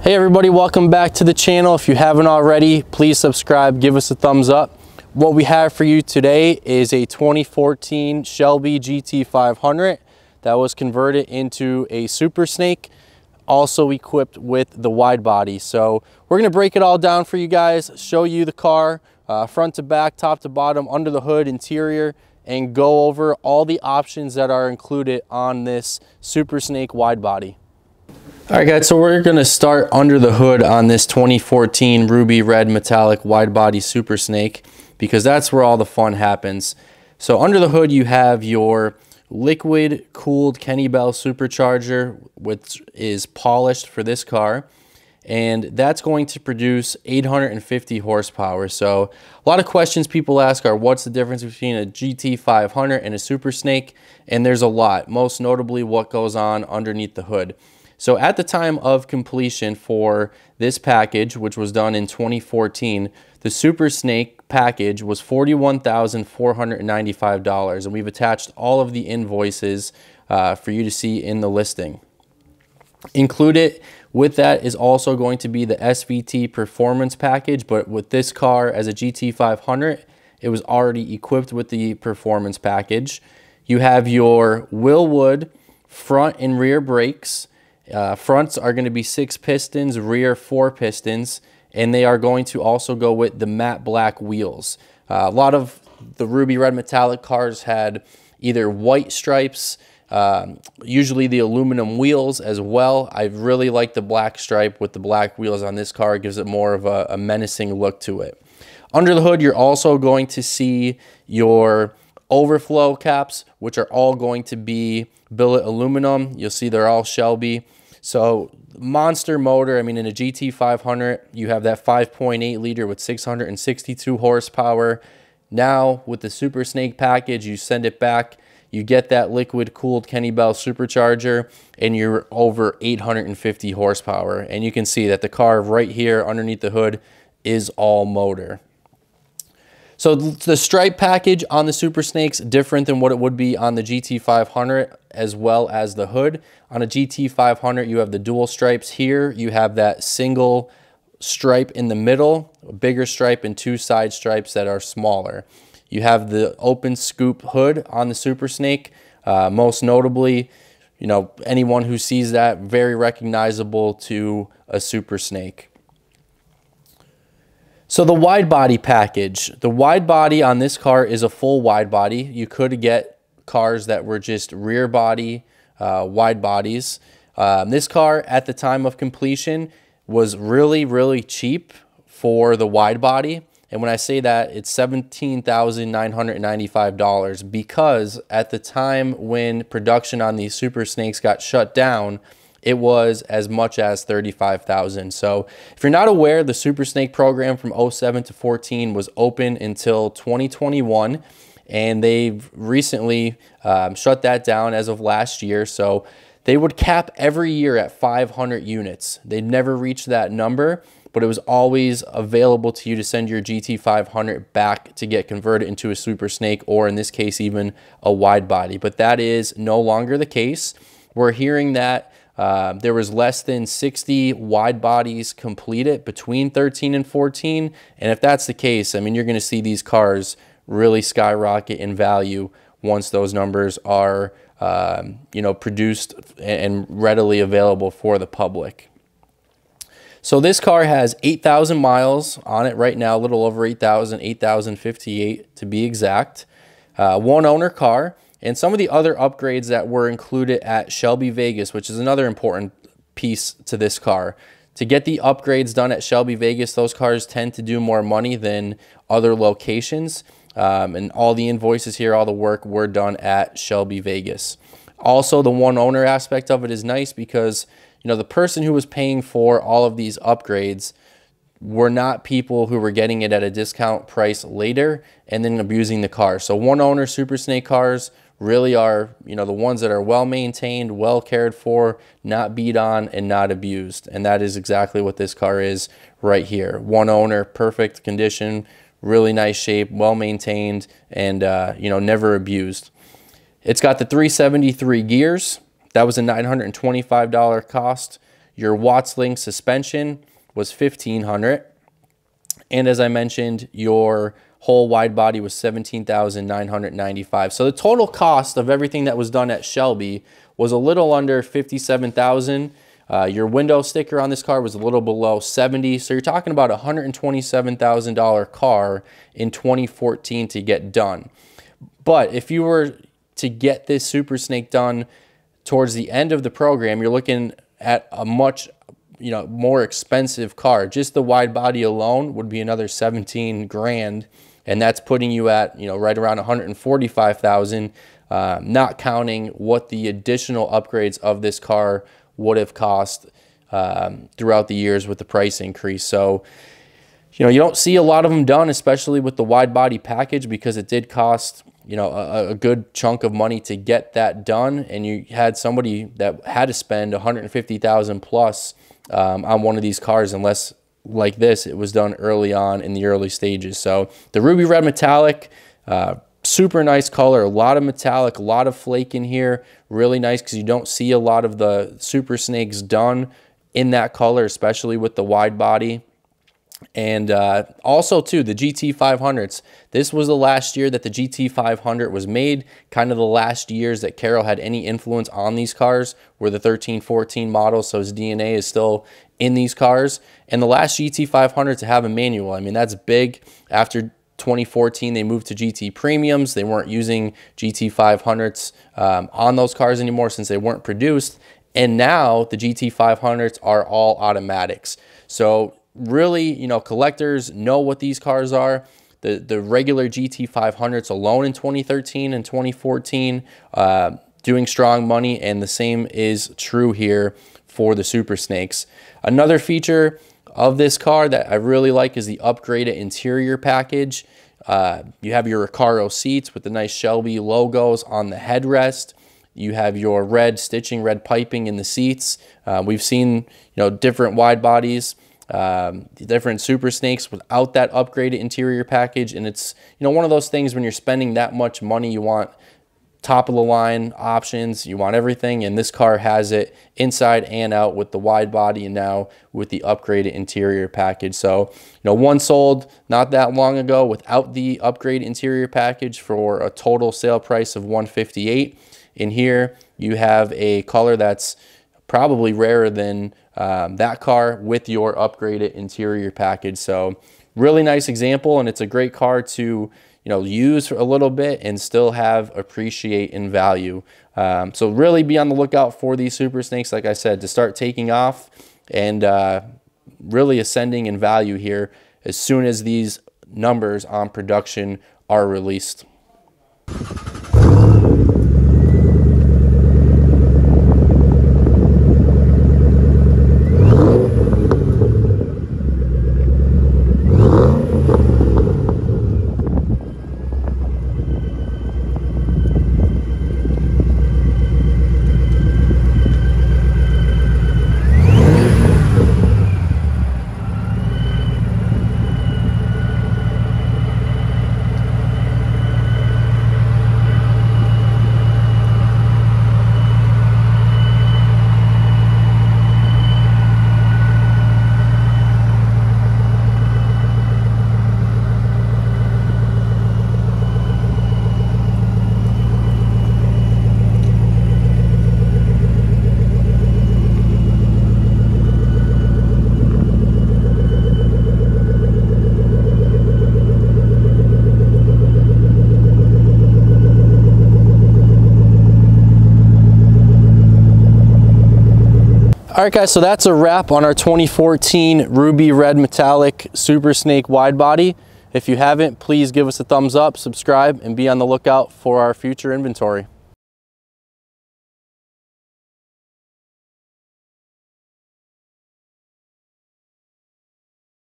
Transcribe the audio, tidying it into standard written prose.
Hey everybody, welcome back to the channel. If you haven't already, please subscribe, give us a thumbs up. What we have for you today is a 2014 Shelby GT500 that was converted into a Super Snake, also equipped with the wide body. So we're gonna break it all down for you guys, show you the car, front to back, top to bottom, under the hood, interior, and go over all the options that are included on this Super Snake wide body. All right guys, so we're gonna start under the hood on this 2014 ruby red metallic wide body Super Snake because that's where all the fun happens. So under the hood you have your liquid cooled Kenny Bell supercharger, which is polished for this car, and that's going to produce 850 horsepower. So a lot of questions people ask are, what's the difference between a GT500 and a Super Snake? And there's a lot, most notably what goes on underneath the hood. So at the time of completion for this package, which was done in 2014, the Super Snake package was $41,495, and we've attached all of the invoices for you to see in the listing. Included with that is also going to be the SVT performance package, but with this car as a GT500, it was already equipped with the performance package. You have your Willwood front and rear brakes. Fronts are going to be 6 pistons, rear 4 pistons, and they are going to also go with the matte black wheels. A lot of the ruby red metallic cars had either white stripes, usually the aluminum wheels as well. I really like the black stripe with the black wheels on this car. It gives it more of a menacing look to it. Under the hood, you're also going to see your overflow caps, which are all going to be billet aluminum. You'll see they're all Shelby. So monster motor. I mean, in a GT500, you have that 5.8 liter with 662 horsepower. Now with the Super Snake package, you send it back, you get that liquid cooled Kenny Bell supercharger, and you're over 850 horsepower. And you can see that the car right here underneath the hood is all motor. So the stripe package on the Super Snake's different than what it would be on the GT500, as well as the hood. On a GT500, you have the dual stripes here. You have that single stripe in the middle, a bigger stripe, and 2 side stripes that are smaller. You have the open scoop hood on the Super Snake. Most notably, you know, anyone who sees that, very recognizable to a Super Snake. So the wide body package, the wide body on this car is a full wide body. You could get cars that were just rear body, wide bodies. This car at the time of completion was really, really cheap for the wide body. And when I say that, it's $17,995 because at the time when production on these Super Snakes got shut down, it was as much as $35,000. So if you're not aware, the Super Snake program from 07 to 14 was open until 2021, and they've recently shut that down as of last year. So they would cap every year at 500 units. They'd never reached that number, but it was always available to you to send your GT500 back to get converted into a Super Snake, or in this case, even a wide body. But that is no longer the case. We're hearing that there was less than 60 wide bodies completed between 13 and 14. And if that's the case, I mean, you're going to see these cars really skyrocket in value once those numbers are, you know, produced and readily available for the public. So this car has 8,000 miles on it right now, a little over 8,000, 8,058 to be exact. One owner car. And some of the other upgrades that were included at Shelby Vegas, which is another important piece to this car. To get the upgrades done at Shelby Vegas, those cars tend to do more money than other locations. And all the invoices here, all the work were done at Shelby Vegas. Also, the one owner aspect of it is nice because, you know, the person who was paying for all of these upgrades were not people who were getting it at a discount price later and then abusing the car. So one owner Super Snake cars really are, you know, the ones that are well maintained, well cared for, not beat on, and not abused. And that is exactly what this car is right here. One owner, perfect condition, really nice shape, well maintained, and you know, never abused. It's got the 373 gears. That was a $925 cost. Your Watts link suspension was $1,500. And as I mentioned, your whole wide body was $17,995. So the total cost of everything that was done at Shelby was a little under $57,000. Your window sticker on this car was a little below $70,000. So you're talking about a $127,000 car in 2014 to get done. But if you were to get this Super Snake done towards the end of the program, you're looking at a much more expensive car. Just the wide body alone would be another 17 grand, and that's putting you at right around 145,000, not counting what the additional upgrades of this car would have cost throughout the years with the price increase. So you don't see a lot of them done, especially with the wide body package, because it did cost a good chunk of money to get that done, and you had somebody that had to spend 150,000 plus on one of these cars, unless like this it was done early on in the early stages. So the ruby red metallic, super nice color, a lot of metallic, a lot of flake in here, really nice, because you don't see a lot of the Super Snakes done in that color, especially with the wide body. And also too, the GT500s. This was the last year that the GT500 was made. Kind of the last years that Carroll had any influence on these cars were the 13-14 models, so his DNA is still in these cars. And the last GT500 to have a manual, I mean, that's big. After 2014, they moved to GT Premiums. They weren't using GT500s on those cars anymore since they weren't produced. And now the GT500s are all automatics. So really, collectors know what these cars are. The regular GT500s alone in 2013 and 2014 doing strong money, and the same is true here for the Super Snakes. Another feature of this car that I really like is the upgraded interior package. You have your Recaro seats with the nice Shelby logos on the headrest. You have your red stitching, red piping in the seats. We've seen different wide bodies, different Super Snakes without that upgraded interior package, and it's one of those things when you're spending that much money, you want top of the line options, you want everything, and this car has it inside and out with the wide body, and now with the upgraded interior package. So one sold not that long ago without the upgraded interior package for a total sale price of $158. In here you have a color that's probably rarer than that car with your upgraded interior package. So really nice example, and it's a great car to use for a little bit and still have appreciate in value. So really be on the lookout for these Super Snakes, like I said, to start taking off and really ascending in value here as soon as these numbers on production are released. All right, guys, so that's a wrap on our 2014 Ruby Red Metallic Super Snake wide body. If you haven't, please give us a thumbs up, subscribe, and be on the lookout for our future inventory.